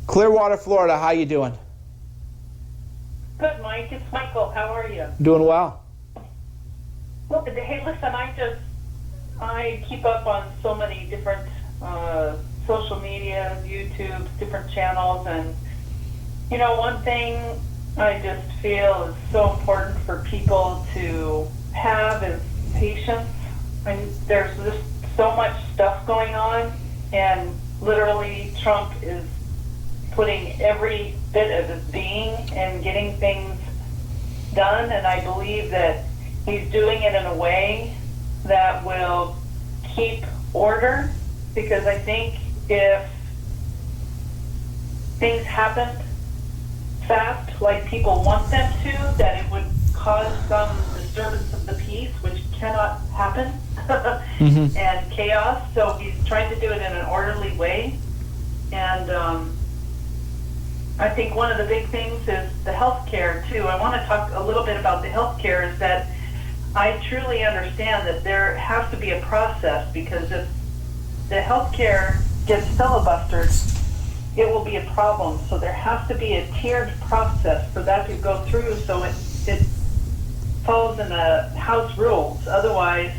Clearwater, Florida, how you doing? Good, Mike. It's Michael. How are you? Doing well. Well, hey, listen, I keep up on so many different social media, YouTube, different channels, and one thing I just feel is so important for people to have is patience. I mean, there's just so much stuff going on, and literally Trump is putting every bit of his being and getting things done, and I believe that he's doing it in a way that will keep order, because I think if things happened fast like people want them to, that it would cause some disturbance of the peace, which cannot happen, and chaos. So he's trying to do it in an orderly way. And I think one of the big things is the healthcare too. I want to talk a little bit about the healthcare, is that I truly understand that there has to be a process, because if the healthcare gets filibustered, it will be a problem. So there has to be a tiered process for that to go through, so it follows in the House rules. Otherwise,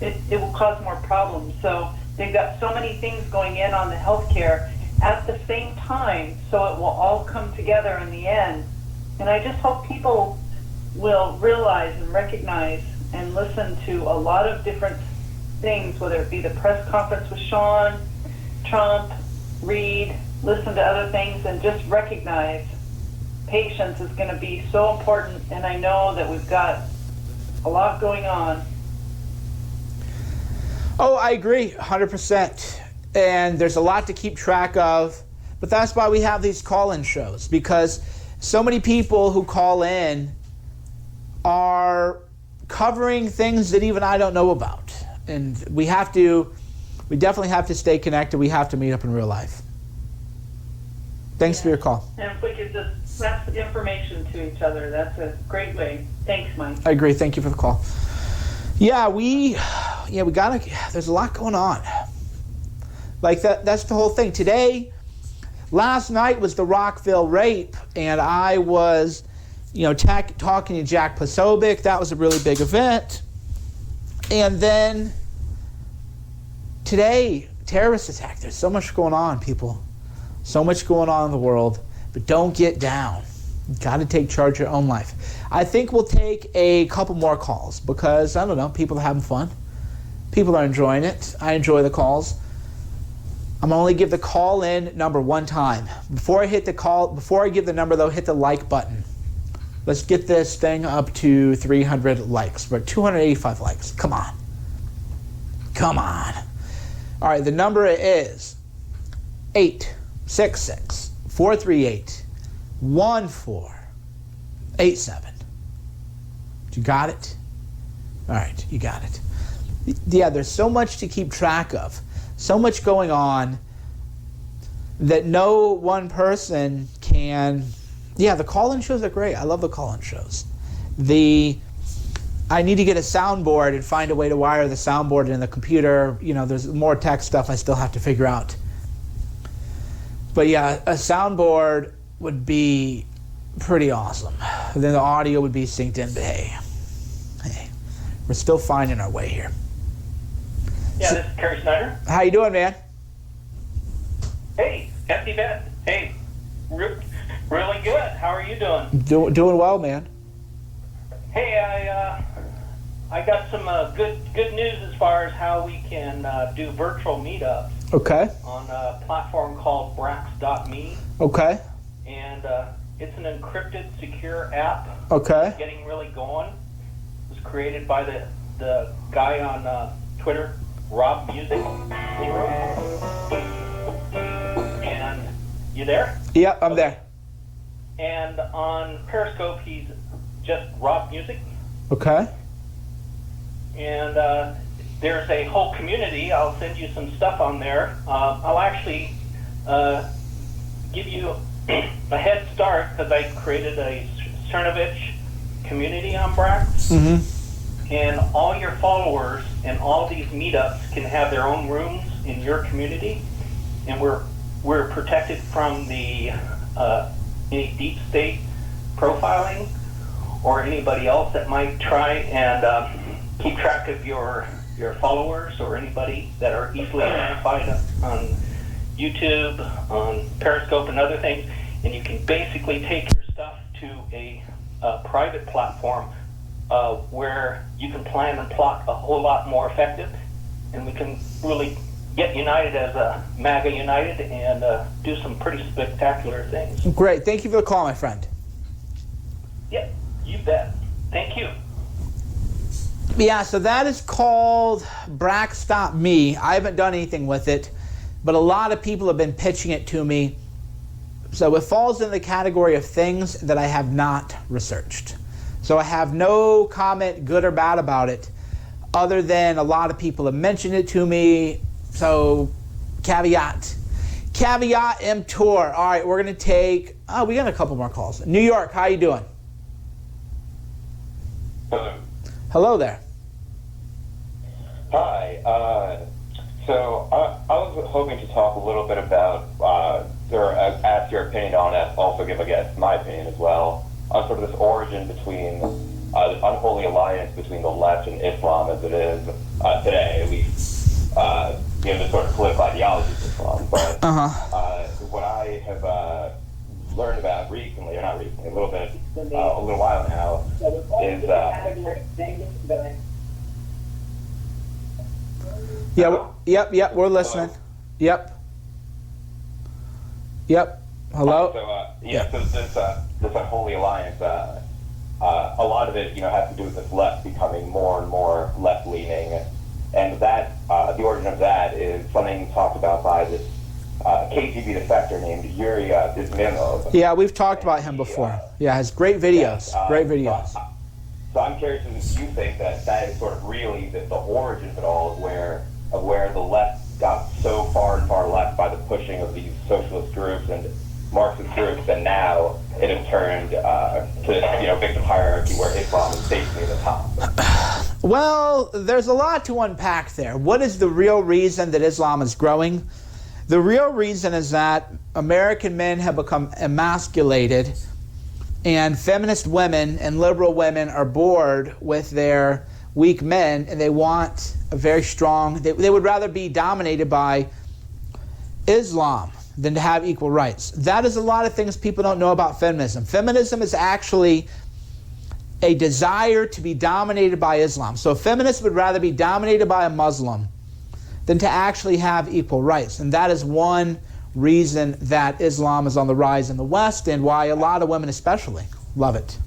it will cause more problems. So they've got so many things going in on the healthcare at the same time, so it will all come together in the end. And I just hope people will realize and recognize and listen to a lot of different things, whether it be the press conference with Sean, Trump, Reid, listen to other things, and just recognize patience is going to be so important. And I know that we've got a lot going on. Oh, I agree 100%. And there's a lot to keep track of. But that's why we have these call-in shows, because so many people who call in are covering things that even I don't know about. And we definitely have to stay connected. We have to meet up in real life. Thanks for your call. And if we could just pass the information to each other, that's a great way. Thanks, Mike. I agree. Thank you for the call. Yeah, we gotta, there's a lot going on. Like that's the whole thing. Last night was the Rockville rape, and I was, talking to Jack Posobiec. That was a really big event. And then today, terrorist attack. There's so much going on, people. So much going on in the world. But don't get down. You've got to take charge of your own life. I think we'll take a couple more calls because, I don't know, people are having fun. People are enjoying it. I enjoy the calls. I'm going to only give the call-in number one time. Before I give the number, though, hit the like button. Let's get this thing up to 300 likes. We're at 285 likes. Come on. Come on. All right, the number is 866-438-1487. You got it? All right, you got it. Yeah, there's so much to keep track of. So much going on that no one person can... Yeah, the call-in shows are great. I love the call-in shows. I need to get a soundboard and find a way to wire the soundboard in the computer. There's more tech stuff I still have to figure out. But yeah, a soundboard would be pretty awesome. Then the audio would be synced in, but hey, we're still finding our way here. Yeah, this is Kerry Snyder. How you doing, man? Hey, happy bad. Hey, really good. How are you doing? Doing well, man. Hey, I got some good news as far as how we can do virtual meetups. Okay. On a platform called Brax.me. Okay. And it's an encrypted, secure app. Okay. It's getting really going. It was created by the guy on Twitter, Rob Music. And you there? Yep, I'm there. And on Periscope, he's just Rob Music. Okay. And there's a whole community. I'll send you some stuff on there. I'll actually give you a head start because I created a Cernovich community on Brax. Mm-hmm. And all your followers and all these meetups can have their own rooms in your community. And we're protected from the any deep state profiling or anybody else that might try and keep track of your your followers or anybody that are easily identified on YouTube, on Periscope, and other things, and you can basically take your stuff to a private platform where you can plan and plot a whole lot more effective, and we can really get united as a MAGA United and do some pretty spectacular things. Great. Thank you for the call, my friend. Yep, you bet. Thank you. Yeah, so that is called Brack Stop Me. I haven't done anything with it, but a lot of people have been pitching it to me. So it falls in the category of things that I have not researched. So I have no comment, good or bad, about it, other than a lot of people have mentioned it to me. So caveat emptor. All right, we're going to take, we got a couple more calls. New York, how you doing? Hello there. Hi. So I was hoping to talk a little bit about, or ask your opinion on it, also give, I guess, my opinion as well, on sort of this origin between this unholy alliance between the left and Islam as it is today, at least, the sort of political ideology of Islam. But what I have learned about recently, or not recently, a little while now, is Yep, we're listening. Hello? Yep. Hello? So this unholy alliance, a lot of it, has to do with this left becoming more and more left-leaning, and that, the origin of that is something talked about by this KGB defector named Yuri Dizminov. Yeah, we've talked about him before. Has great videos. Great videos. So I'm curious if you think that is sort of really the origin of it all, of where the left got so far and far left by the pushing of these socialist groups and Marxist groups, and now it has turned to victim hierarchy where Islam is basically at the top. Well, there's a lot to unpack there. What is the real reason that Islam is growing? The real reason is that American men have become emasculated, and feminist women and liberal women are bored with their weak men, and they want a very strong, they would rather be dominated by Islam than to have equal rights. That is a lot of things people don't know about feminism. Feminism is actually a desire to be dominated by Islam. So feminists would rather be dominated by a Muslim than to actually have equal rights. And that is one reason that Islam is on the rise in the West, and why a lot of women especially love it.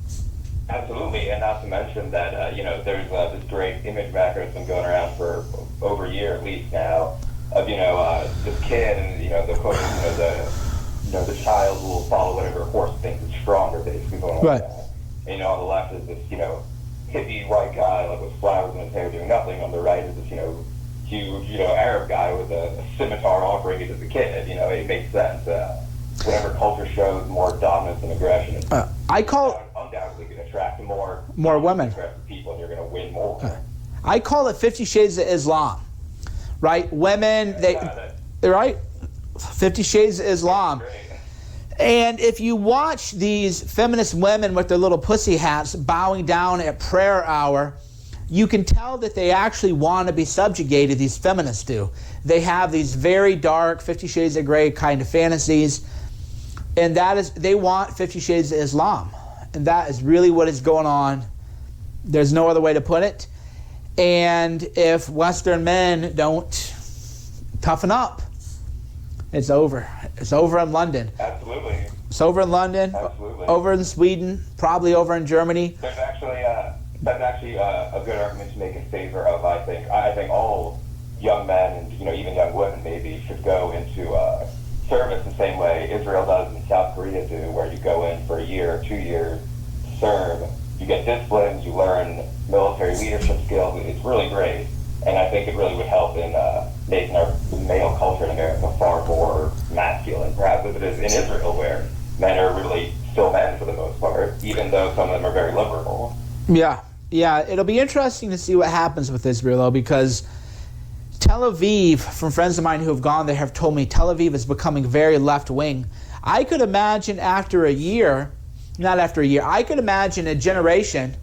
Absolutely, and not to mention that there's this great image macro that's been going around for over a year at least now, of this kid and the quote, the child will follow whatever horse thinks is stronger, basically going like that. And on the left is this hippie white guy like with flowers in his hair doing nothing. On the right is this huge Arab guy with a scimitar offering it as a kid. It makes sense. Whatever culture shows more dominance and aggression, it's undoubtedly going to attract more women, people, and you're going to win more. I call it 50 Shades of Islam, right? Women, right? 50 Shades of Islam. And if you watch these feminist women with their little pussy hats bowing down at prayer hour, you can tell that they actually want to be subjugated. These feminists do. They have these very dark 50 Shades of Grey kind of fantasies, and they want 50 Shades of Islam. And that is really what is going on. There's no other way to put it. And if Western men don't toughen up, it's over. It's over in London. Absolutely. It's over in London. Absolutely. Over in Sweden. Probably over in Germany. That's actually a good argument to make in favor of. I think all young men and even young women maybe should go into service the same way Israel does and South Korea do, where you go in for a year or 2 years to serve. You get disciplined. You learn military leadership skills. It's really great. And I think it really would help in making our male culture in America far more masculine, perhaps as it is in Israel, where men are really still men for the most part, even though some of them are very liberal. Yeah, it'll be interesting to see what happens with Israel, though, because Tel Aviv, from friends of mine who have gone there, have told me Tel Aviv is becoming very left-wing. I could imagine I could imagine in a generation,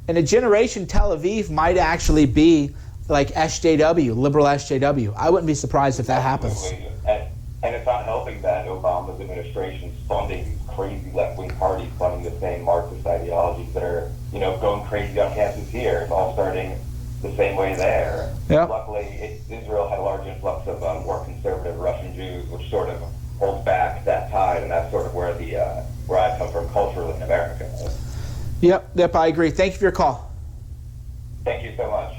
Tel Aviv might actually be like SJW, liberal SJW. I wouldn't be surprised if that happens. Absolutely. And it's not helping that Obama's administration's funding these crazy left-wing parties, funding the same Marxist ideologies that are, going crazy on campus here. It's all starting the same way there. Yeah. Luckily, Israel had a large influx of more conservative Russian Jews, which sort of holds back that tide, and that's sort of where where I come from culturally in America. Yep, I agree. Thank you for your call. Thank you so much.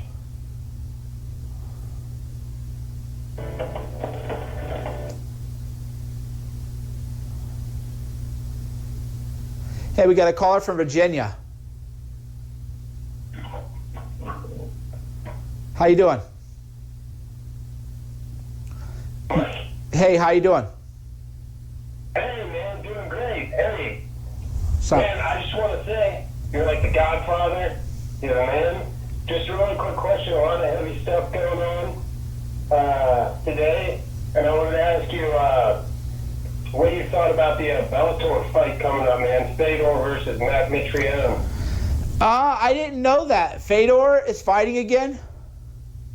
Hey, we got a caller from Virginia. How you doing? Hey, how you doing? Hey, man, doing great. Hey. So, Man, I just want to say, you're like the godfather. You're the man. Just a really quick question. A lot of heavy stuff going on today. And I wanted to ask you what you thought about the Bellator fight coming up, man. Fedor versus Matt Mitrione. I didn't know that. Fedor is fighting again?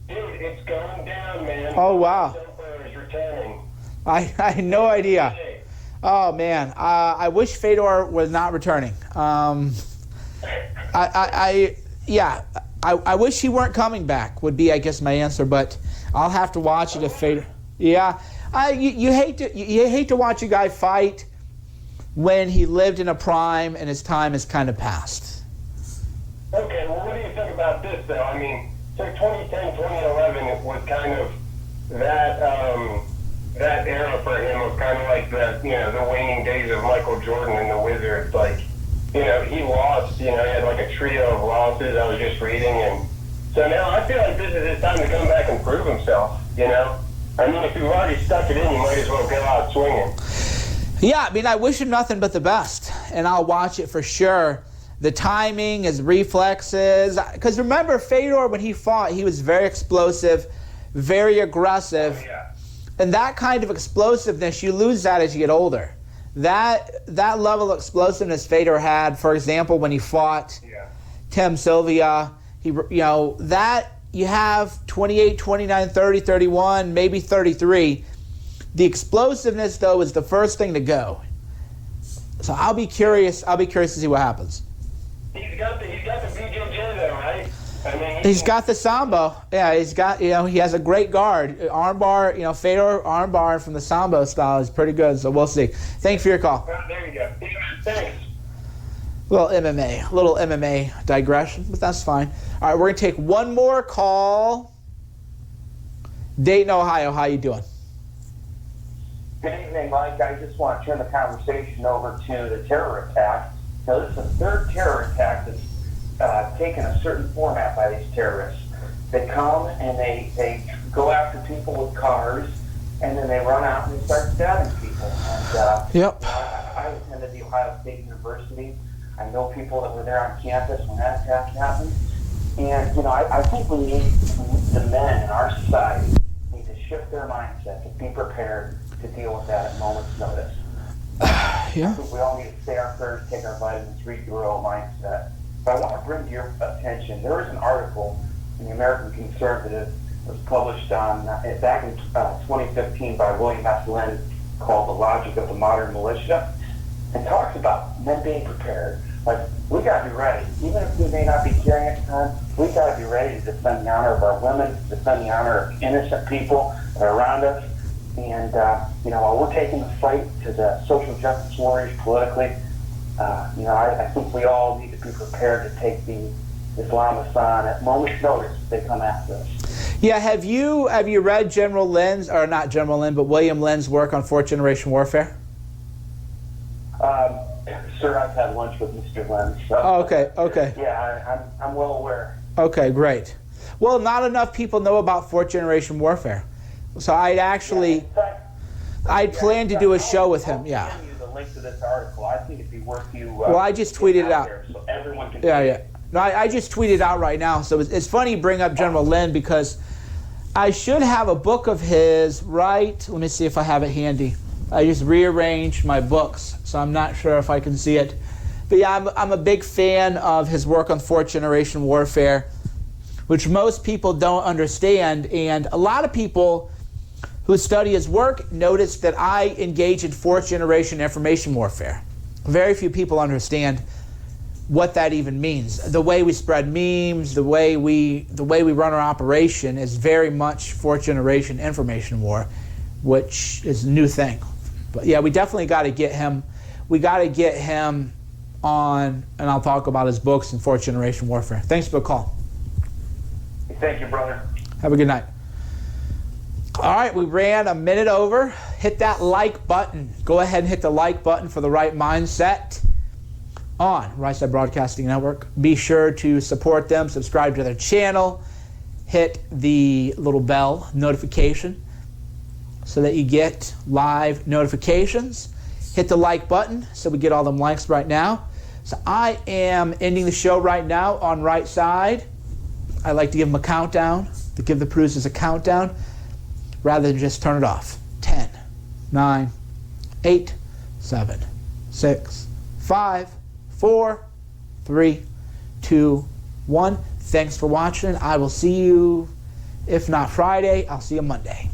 Dude, it's going down, man. Oh, wow. Silver is returning. I had no idea. Oh, man. I wish Fedor was not returning. I wish he weren't coming back would be, I guess, my answer, but I'll have to watch it if Fedor... Yeah. You hate to watch a guy fight when he lived in a prime and his time has kind of passed. Okay, well, what do you think about this, though? I mean, so 2010, 2011, it was kind of that era for him of kind of like the waning days of Michael Jordan and the Wizards. Like, he lost, he had like a trio of losses I was just reading. And so now I feel like this is his time to come back and prove himself, I mean, if you've already stuck it in, you might as well go out swinging. Yeah, I mean, I wish him nothing but the best, and I'll watch it for sure. The timing, his reflexes. Because remember, Fedor, when he fought, he was very explosive, very aggressive. Oh, yeah. And that kind of explosiveness, you lose that as you get older. That level of explosiveness Fedor had, for example, when he fought Tim Sylvia, that you have 28, 29, 30, 31, maybe 33. The explosiveness, though, is the first thing to go. So I'll be curious to see what happens. He's got the BJJ, though, right? I mean, He's got the Sambo. Yeah, he's got, he has a great guard. Armbar, Fedor armbar from the Sambo style is pretty good, so we'll see. Thanks for your call. There you go. Thanks. Little MMA digression, but that's fine. All right, we're going to take one more call. Dayton, Ohio, how you doing? Good evening, Mike. I just want to turn the conversation over to the terror attack. Now, this is the third terror attack that's taken a certain format by these terrorists. They come and they go after people with cars, and then they run out and they start stabbing people. And Yep. I attended the Ohio State University. I know people that were there on campus when that attack happened. And, I think we need, the men in our society need to shift their mindset to be prepared to deal with that at moment's notice. Yeah. I think we all need to stay our prayers, take our vitamins, regrow mindset. But I want to bring to your attention, there was an article in the American Conservative that was published back in 2015 by William S. Lynn called The Logic of the Modern Militia, and talks about men being prepared. Like, we got to be ready. Even if we may not be carrying at the time, we got to be ready to defend the honor of our women, defend the honor of innocent people that are around us. And, while we're taking the fight to the social justice warriors politically, I think we all need to be prepared to take the Islamists on at moment's notice if they come after us. Yeah, have you read General Lynn's, or not General Lynn, but William Lynn's work on fourth generation warfare? Sir, I've had lunch with Mr. Lynn. So, Oh, okay. Yeah, I'm well aware. Okay, great. Well, not enough people know about fourth generation warfare. So I'd planned to do a show with him, yeah. I'll send you the link to this article. I think it'd be worth you. Well, I just tweeted it out. There so everyone can Yeah. No, I just tweeted it out right now. So it's funny you bring up General Lynn because I should have a book of his, right? Let me see if I have it handy. I just rearranged my books, so I'm not sure if I can see it. But yeah, I'm a big fan of his work on fourth generation warfare. which most people don't understand. And a lot of people who study his work notice that I engage in fourth generation information warfare. Very few people understand what that even means. The way we spread memes, the way we run our operation is very much fourth generation information war, which is a new thing. But yeah, we definitely got to get him. We got to get him on, and I'll talk about his books in fourth generation warfare. Thanks for the call. Thank you, brother. Have a good night. All right, we ran a minute over. Hit that like button. Go ahead and hit the like button for the right mindset on Right Side Broadcasting Network. Be sure to support them, subscribe to their channel, hit the little bell notification so that you get live notifications. Hit the like button so we get all them likes right now. So I am ending the show right now on Right Side. I like to give them a countdown, to give the producers a countdown, rather than just turn it off. 10, 9, 8, 7, 6, 5, 4, 3, 2, 1. Thanks for watching. I will see you, if not Friday, I'll see you Monday.